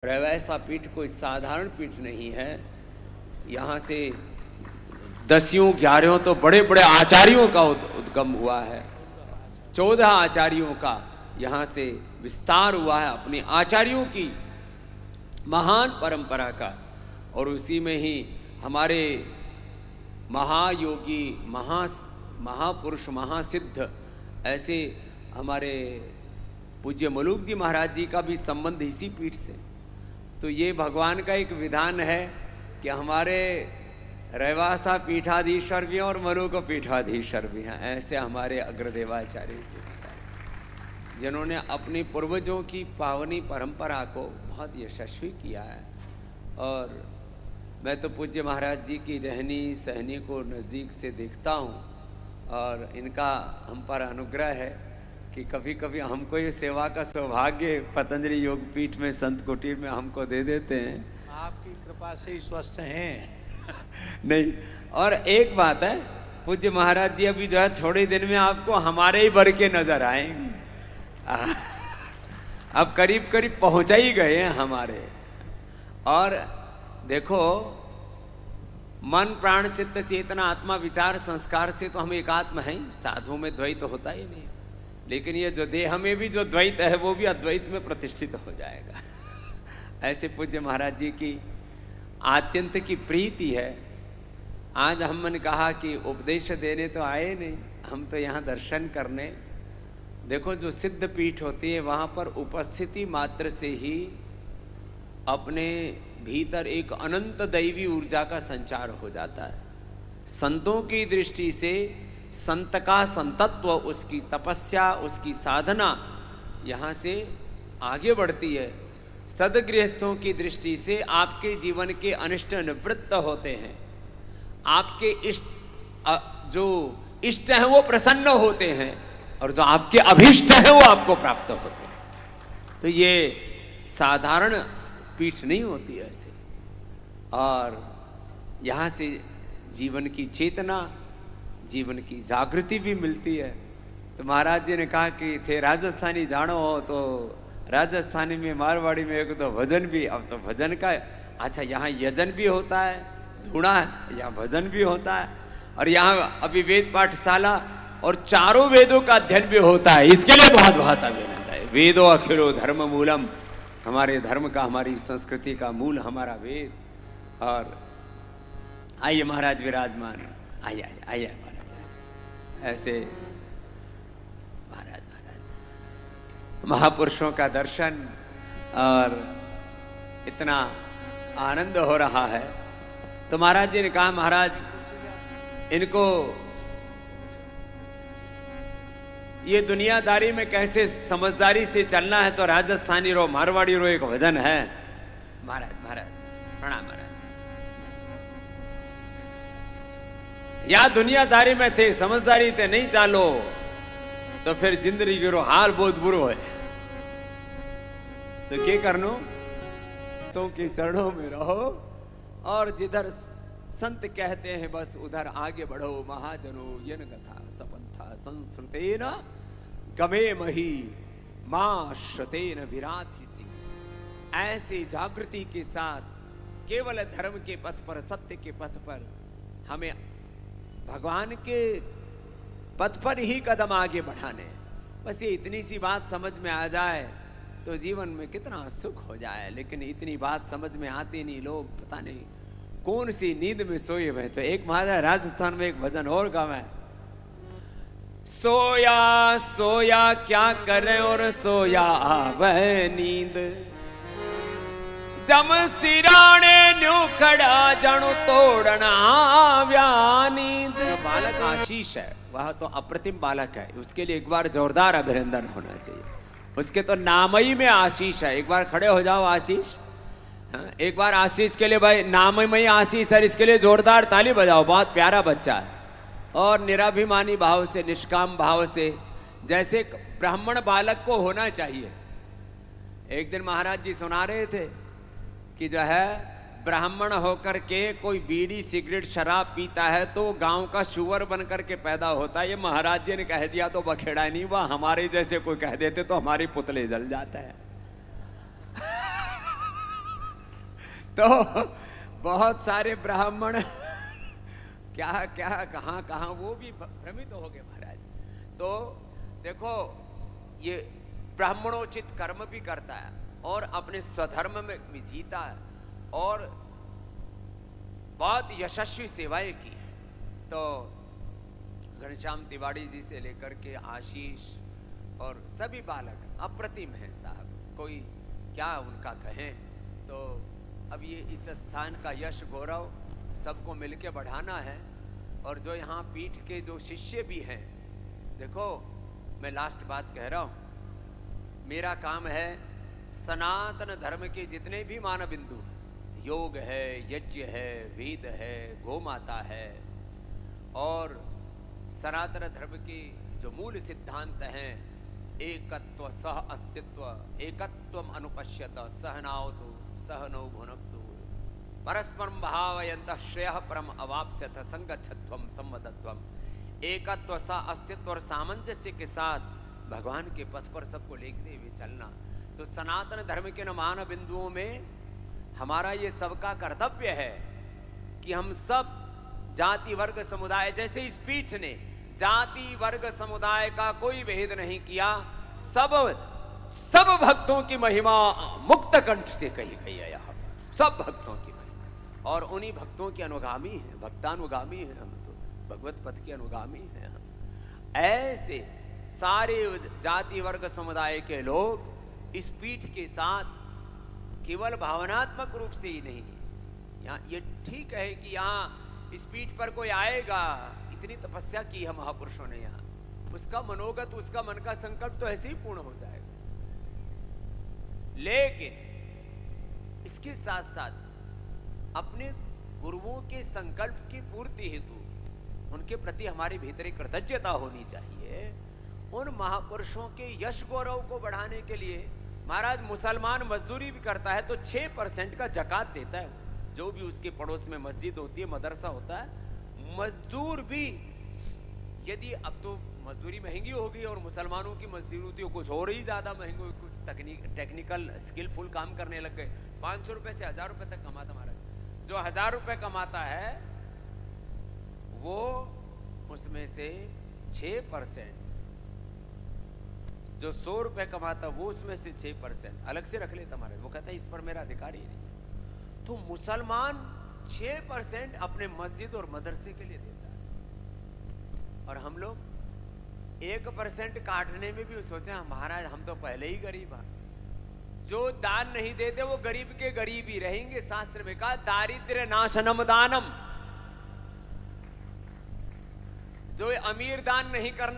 रैवैसा पीठ कोई साधारण पीठ नहीं है। यहाँ से 10 11 तो बड़े बड़े आचार्यों का उद्गम हुआ है। 14 आचार्यों का यहाँ से विस्तार हुआ है, अपने आचार्यों की महान परंपरा का। और उसी में ही हमारे महायोगी, महापुरुष, महासिद्ध ऐसे हमारे पूज्य मलूक जी महाराज जी का भी संबंध इसी पीठ से। तो ये भगवान का एक विधान है कि हमारे रैवासा पीठाधीश्वर भी हैं और मलूक पीठाधीश्वर भी हैं। ऐसे हमारे अग्रदेवाचार्य जी जिन्होंने अपने पूर्वजों की पावनी परंपरा को बहुत यशस्वी किया है। और मैं तो पूज्य महाराज जी की रहनी सहनी को नज़दीक से देखता हूँ और इनका हम पर अनुग्रह है कि कभी कभी हमको ये सेवा का सौभाग्य पतंजलि योग पीठ में संत कुटीर में हमको दे देते हैं। आपकी कृपा से ही स्वस्थ हैं। नहीं, और एक बात है, पूज्य महाराज जी अभी जो है थोड़े दिन में आपको हमारे ही बर के नजर आएंगे। अब करीब करीब पहुंचा ही गए हैं हमारे। और देखो, मन प्राण चित्त चेतना आत्मा विचार संस्कार से तो हम एकात्म हैं, साधु में द्वैत होता ही नहीं। लेकिन ये जो देह में भी जो द्वैत है वो भी अद्वैत में प्रतिष्ठित हो जाएगा। ऐसे पूज्य महाराज जी की आत्यंत की प्रीति है। आज हमने कहा कि उपदेश देने तो आए नहीं, हम तो यहाँ दर्शन करने। देखो, जो सिद्ध पीठ होती है वहाँ पर उपस्थिति मात्र से ही अपने भीतर एक अनंत दैवी ऊर्जा का संचार हो जाता है। संतों की दृष्टि से संत का संतत्व, उसकी तपस्या, उसकी साधना यहाँ से आगे बढ़ती है। सदगृहस्थों की दृष्टि से आपके जीवन के अनिष्ट निवृत्त होते हैं, आपके जो इष्ट हैं वो प्रसन्न होते हैं और जो आपके अभीष्ट हैं वो आपको प्राप्त होते हैं। तो ये साधारण पीठ नहीं होती ऐसे। और यहाँ से जीवन की चेतना, जीवन की जागृति भी मिलती है। तो महाराज जी ने कहा कि थे राजस्थानी जानो हो तो राजस्थानी में, मारवाड़ी में एक तो भजन भी। अब तो भजन का अच्छा, यहाँ यजन भी होता है, धूणा है, यहाँ भजन भी होता है। और यहाँ अभी वेद पाठशाला और चारों वेदों का अध्ययन भी होता है। इसके लिए बहुत बहुत अभिनंदन है। वेदो अखिलो धर्म मूलम, हमारे धर्म का, हमारी संस्कृति का मूल हमारा वेद। और आइए महाराज विराजमान, आइए आइए आइए महाराज। ऐसे महाराज महापुरुषों का दर्शन और इतना आनंद हो रहा है। तो महाराज जी ने कहा, महाराज इनको ये दुनियादारी में कैसे समझदारी से चलना है तो राजस्थानी रो मारवाड़ी रो एक भजन है। महाराज महाराज प्रणाम महाराज। या दुनियादारी में थे, समझदारी ते नहीं चालो तो फिर जिंदगी गिरो हाल बहुत बुरो है। तो क्या करनो, तो के चरणों में रहो और जिधर संत कहते हैं बस उधर आगे बढ़ो। महाजनो यन कथा सपंथा संस्कृतेन गमे मही मां श्रुतेन विराधिसी। ऐसी जागृति के साथ केवल धर्म के पथ पर, सत्य के पथ पर, हमें भगवान के पथ पर ही कदम आगे बढ़ाने। बस ये इतनी सी बात समझ में आ जाए तो जीवन में कितना सुख हो जाए। लेकिन इतनी बात समझ में आती नहीं, लोग पता नहीं कौन सी नींद में सोए हुए। तो एक महाराज राजस्थान में एक भजन और गावा है, सोया सोया क्या करे और सोया आवे नींद, जम सिराने न्यू खड़ा जणु तोड़ना व्या नींद। बालक आशीष है, वह तो अप्रतिम बालक है, उसके लिए एक बार जोरदार अभिनंदन होना चाहिए। उसके तो नाम ही में आशीष है। एक बार खड़े हो जाओ आशीष, एक बार आशीष के लिए भाई, नाम में ही आशीष है, इसके लिए जोरदार ताली बजाओ। बहुत प्यारा बच्चा है और निराभिमानी भाव से, निष्काम भाव से, जैसे ब्राह्मण बालक को होना चाहिए। एक दिन महाराज जी सुना रहे थे कि जो है ब्राह्मण होकर के कोई बीड़ी सिगरेट शराब पीता है तो गांव का शुअर बन करके पैदा होता है। ये महाराज जी ने कह दिया तो बखेड़ा नहीं, वह हमारे जैसे कोई कह देते तो हमारे पुतले जल जाता है। तो बहुत सारे ब्राह्मण क्या क्या कहाँ कहाँ वो भी भ्रमित हो गए महाराज। तो देखो ये ब्राह्मणोचित कर्म भी करता है और अपने स्वधर्म में भी जीता है और बहुत यशस्वी सेवाएं की है। तो घनश्याम तिवारी जी से लेकर के आशीष और सभी बालक अप्रतिम हैं साहब, कोई क्या उनका कहें। तो अब ये इस स्थान का यश गौरव सबको मिलके बढ़ाना है। और जो यहाँ पीठ के जो शिष्य भी हैं, देखो मैं लास्ट बात कह रहा हूँ, मेरा काम है सनातन धर्म के जितने भी मानव बिंदु, योग है, यज्ञ है, वेद है, गौ माता है और सनातन धर्म के जो मूल सिद्धांत हैं, एकत्व सह अस्तित्व, एकत्वम अनुपश्यत सहनावतु सहनौ भुनक्तु परस्परम भावयन्तः श्रेयः परम अवाप्स्यथ संगच्छध्वम संवदध्वम। एकत्व सह अस्तित्व और सामंजस्य के साथ भगवान के पथ पर सबको लेते हुए चलना। तो सनातन धर्म के न मानव बिंदुओं में हमारा ये सबका कर्तव्य है कि हम सब जाति वर्ग समुदाय, जैसे इस पीठ ने जाति वर्ग समुदाय का कोई भेद नहीं किया, सब भक्तों की महिमा मुक्त कंठ से कही गई है यहाँ, सब भक्तों की महिमा। और उन्हीं भक्तों के अनुगामी हैं, भक्तानुगामी हैं हम, तो भगवत पथ के अनुगामी हैं हम। ऐसे सारे जाति वर्ग समुदाय के लोग इस पीठ के साथ केवल भावनात्मक रूप से ही नहीं, यहाँ ये ठीक है कि यहाँ इस पीठ पर कोई आएगा, इतनी तपस्या की है महापुरुषों ने यहाँ, उसका मनोगत, उसका मन का संकल्प तो ऐसे ही पूर्ण हो जाएगा। लेकिन इसके साथ साथ अपने गुरुओं के संकल्प की पूर्ति हेतु उनके प्रति हमारे भीतर एक कृतज्ञता होनी चाहिए। उन महापुरुषों के यश गौरव को बढ़ाने के लिए महाराज मुसलमान मजदूरी भी करता है तो 6% का जकात देता है। जो भी उसके पड़ोस में मस्जिद होती है, मदरसा होता है, मजदूर भी, यदि अब तो मजदूरी महंगी होगी और मुसलमानों की मजदूरी कुछ और ही ज्यादा महंगी हुई, कुछ टेक्निकल स्किलफुल काम करने लग गए, 500 रुपए से 1000 रुपए तक कमाता महाराज। जो 1000 रुपए कमाता है वो उसमें से 6%, जो 100 रुपए कमाता वो उसमें से 6% अलग से रख लेता महाराज। वो कहता है इस पर मेरा अधिकार ही नहीं। तो मुसलमान 6% अपने मस्जिद और मदरसे के लिए देता है और हम लोग 1% काटने में भी सोचे महाराज हम तो पहले ही गरीब हैं। जो दान नहीं देते वो गरीब के गरीब ही रहेंगे। शास्त्र में कहा दारिद्र्य नाशनम दानम। जो अमीर दान नहीं कर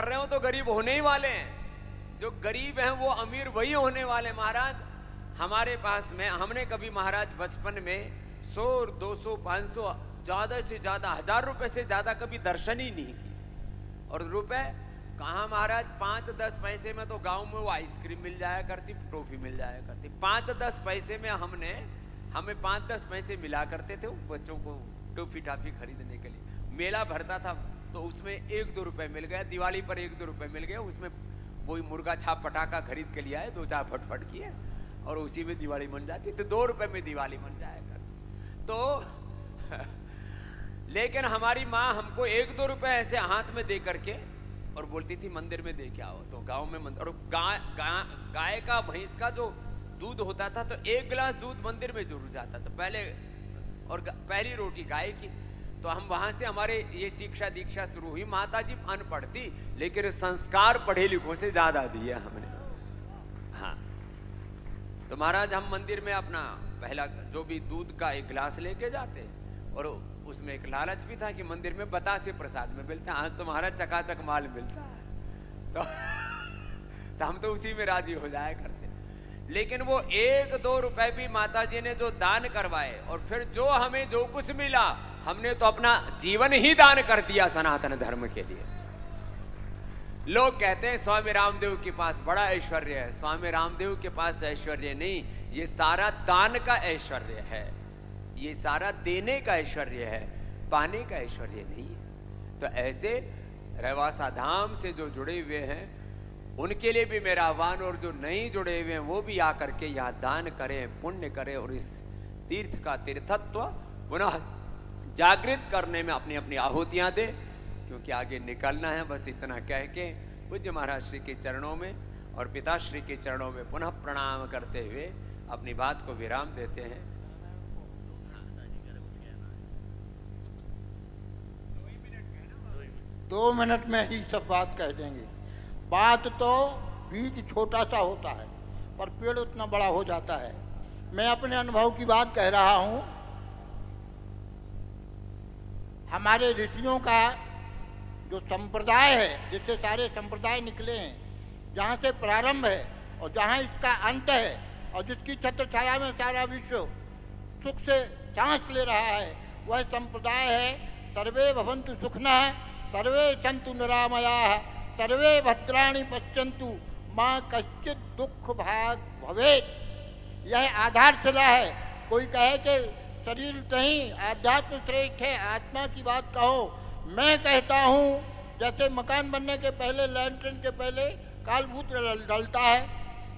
रहे हो तो गरीब होने ही वाले हैं। जो गरीब हैं वो अमीर वही होने वाले। महाराज हमारे पास में, हमने कभी महाराज बचपन में 100, 200, 500, ज्यादा से ज्यादा 1000 रुपए से ज्यादा कभी दर्शन ही नहीं की। और रुपए कहाँ महाराज, 5-10 पैसे में तो गांव में वो आइसक्रीम मिल जाया करती, टॉफी मिल जाया करती। 5-10 पैसे में हमें 5-10 पैसे मिला करते थे बच्चों को टॉफी टाफी खरीदने के लिए। मेला भरता था तो उसमें 1-2 रुपए मिल गया, दिवाली पर 1-2 रुपए मिल गया, उसमें वही मुर्गा छाप पटाखा खरीद के लिए आए, 2-4 फटफट किए और उसी में दिवाली बन जाती। तो 2 रुपए में दिवाली बन जाया करती। तो लेकिन हमारी माँ हमको 1-2 रुपए ऐसे हाथ में दे करके और बोलती थी मंदिर में दे के आओ। तो गांव में मंदिर, और गाय का, भैंस का जो दूध होता था तो 1 गिलास दूध मंदिर में जरूर जाता था पहले, और पहली रोटी गाय की। तो हम वहां से हमारे ये शिक्षा दीक्षा शुरू हुई। माता जी अनपढ़ थी लेकिन संस्कार पढ़े लिखों से ज्यादा दिया हमने। हाँ, तो महाराज हम मंदिर में अपना पहला जो भी दूध का 1 गिलास लेके जाते और उसमें एक लालच भी था कि मंदिर में बतासे प्रसाद में मिलता है। आज तो महाराज चकाचक माल मिलता है तो हम तो उसी में राजी हो जाया करते। लेकिन वो 1-2 रुपए भी माता जी ने जो दान करवाए और फिर जो हमें जो कुछ मिला हमने तो अपना जीवन ही दान कर दिया सनातन धर्म के लिए। लोग कहते हैं स्वामी रामदेव के पास बड़ा ऐश्वर्य है। स्वामी रामदेव के पास ऐश्वर्य नहीं, ये सारा दान का ऐश्वर्य है, ये सारा देने का ऐश्वर्य है, पाने का ऐश्वर्य नहीं है। तो ऐसे रहवासा धाम से जो जुड़े हुए हैं उनके लिए भी मेरा आह्वान, और जो नहीं जुड़े हुए हैं वो भी आकर के यहाँ दान करें, पुण्य करें और इस तीर्थ का तीर्थत्व पुनः जागृत करने में अपनी अपनी आहुतियां दे, क्योंकि आगे निकलना है। बस इतना कह के पूज्य महाराज श्री के चरणों में और पिताश्री के चरणों में पुनः प्रणाम करते हुए अपनी बात को विराम देते हैं। 2 मिनट में ही सब बात कह देंगे। बात तो बीज छोटा सा होता है पर पेड़ उतना बड़ा हो जाता है। मैं अपने अनुभव की बात कह रहा हूँ। हमारे ऋषियों का जो संप्रदाय है, जिससे सारे संप्रदाय निकले हैं, जहाँ से प्रारंभ है और जहाँ इसका अंत है, और जिसकी छत्र छाया में सारा विश्व सुख से सांस ले रहा है, वह संप्रदाय है सर्वे भवन्तु सुखिनः सर्वे सन्तु निरामयाः सर्वे भद्राणि पश्यन्तु माँ कश्चित् दुख भाग भवेत्। यह आधारशिला है। कोई कहे कि शरीर नहीं, आध्यात्म श्रेष्ठ है, आत्मा की बात कहो। मैं कहता हूँ जैसे मकान बनने के पहले, लैंटर्न के पहले कालभूत डलता है।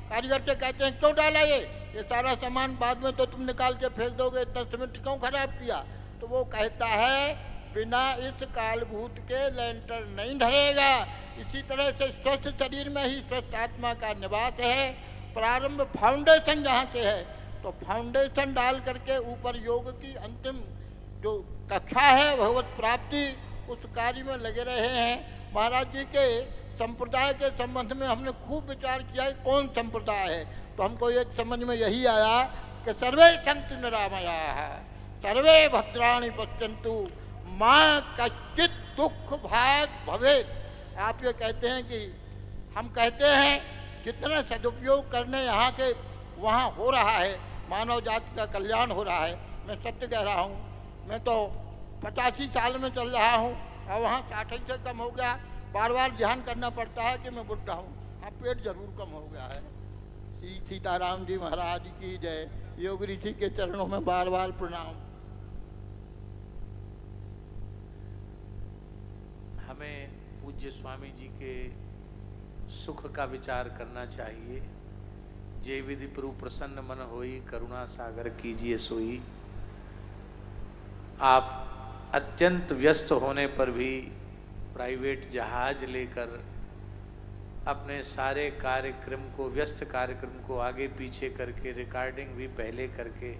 कारीगर से कहते हैं क्यों डाला ये सारा सामान बाद में तो तुम निकाल के फेंक दोगे, इतना सीमेंट क्यों खराब किया? तो वो कहता है बिना इस कालभूत के लैंटर्न नहीं ढलेगा। इसी तरह से स्वस्थ शरीर में ही स्वस्थ आत्मा का निवास है। प्रारंभ फाउंडेशन जहाँ से है, तो फाउंडेशन डाल करके ऊपर योग की अंतिम जो कक्षा है भगवत प्राप्ति, उस कार्य में लगे रहे हैं। महाराज जी के संप्रदाय के संबंध में हमने खूब विचार किया है कौन संप्रदाय है, तो हमको एक समझ में यही आया कि सर्वे सन्तु निरामयाः सर्वे भद्राणि पश्यन्तु माँ कश्चित् दुख भाग भवेत्। आप ये कहते हैं कि हम कहते हैं जितना सदुपयोग करने यहाँ के वहाँ हो रहा है, मानव जाति का कल्याण हो रहा है। मैं सत्य कह रहा हूँ, मैं तो 85 साल में चल रहा हूँ और वहाँ 60 से कम हो गया। बार बार ध्यान करना पड़ता है कि मैं बुढ़ा हूँ। हाँ, पेट जरूर कम हो गया है। श्री सीताराम जी महाराज की जय। योग ऋषि के चरणों में बार बार प्रणाम। हमें पूज्य स्वामी जी के सुख का विचार करना चाहिए। जे विधि प्रभु प्रसन्न मन होई करुणा सागर कीजिए सोई। आप अत्यंत व्यस्त होने पर भी प्राइवेट जहाज लेकर अपने सारे कार्यक्रम को, व्यस्त कार्यक्रम को आगे पीछे करके, रिकॉर्डिंग भी पहले करके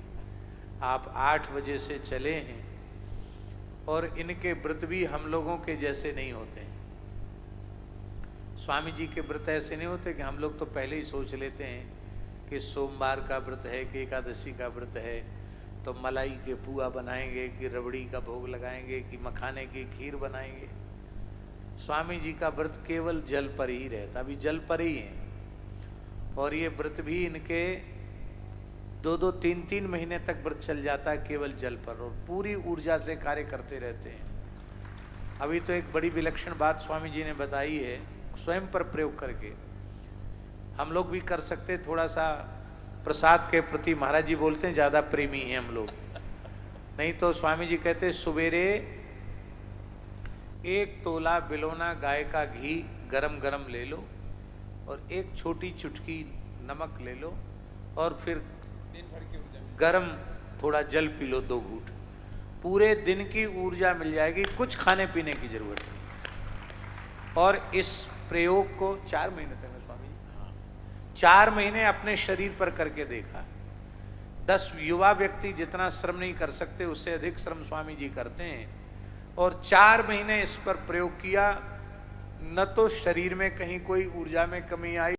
आप 8 बजे से चले हैं। और इनके व्रत भी हम लोगों के जैसे नहीं होते हैं। स्वामी जी के व्रत ऐसे नहीं होते कि हम लोग तो पहले ही सोच लेते हैं कि सोमवार का व्रत है कि एकादशी का व्रत है तो मलाई के पुआ बनाएंगे कि रबड़ी का भोग लगाएंगे कि मखाने की खीर बनाएंगे। स्वामी जी का व्रत केवल जल पर ही रहता, अभी जल पर ही है। और ये व्रत भी इनके 2-2, 3-3 महीने तक व्रत चल जाता है केवल जल पर, और पूरी ऊर्जा से कार्य करते रहते हैं। अभी तो एक बड़ी विलक्षण बात स्वामी जी ने बताई है, स्वयं पर प्रयोग करके हम लोग भी कर सकते। थोड़ा सा प्रसाद के प्रति महाराज जी बोलते हैं ज़्यादा प्रेमी हैं हम लोग, नहीं तो स्वामी जी कहते सवेरे 1 तोला बिलोना गाय का घी गरम गरम ले लो और 1 छोटी चुटकी नमक ले लो और फिर गरम थोड़ा जल पी लो 2 घूंट, पूरे दिन की ऊर्जा मिल जाएगी, कुछ खाने पीने की जरूरत नहीं। और इस प्रयोग को 4 महीने तक स्वामी जी 4 महीने अपने शरीर पर करके देखा। 10 युवा व्यक्ति जितना श्रम नहीं कर सकते उससे अधिक श्रम स्वामी जी करते हैं। और 4 महीने इस पर प्रयोग किया, न तो शरीर में कहीं कोई ऊर्जा में कमी आई,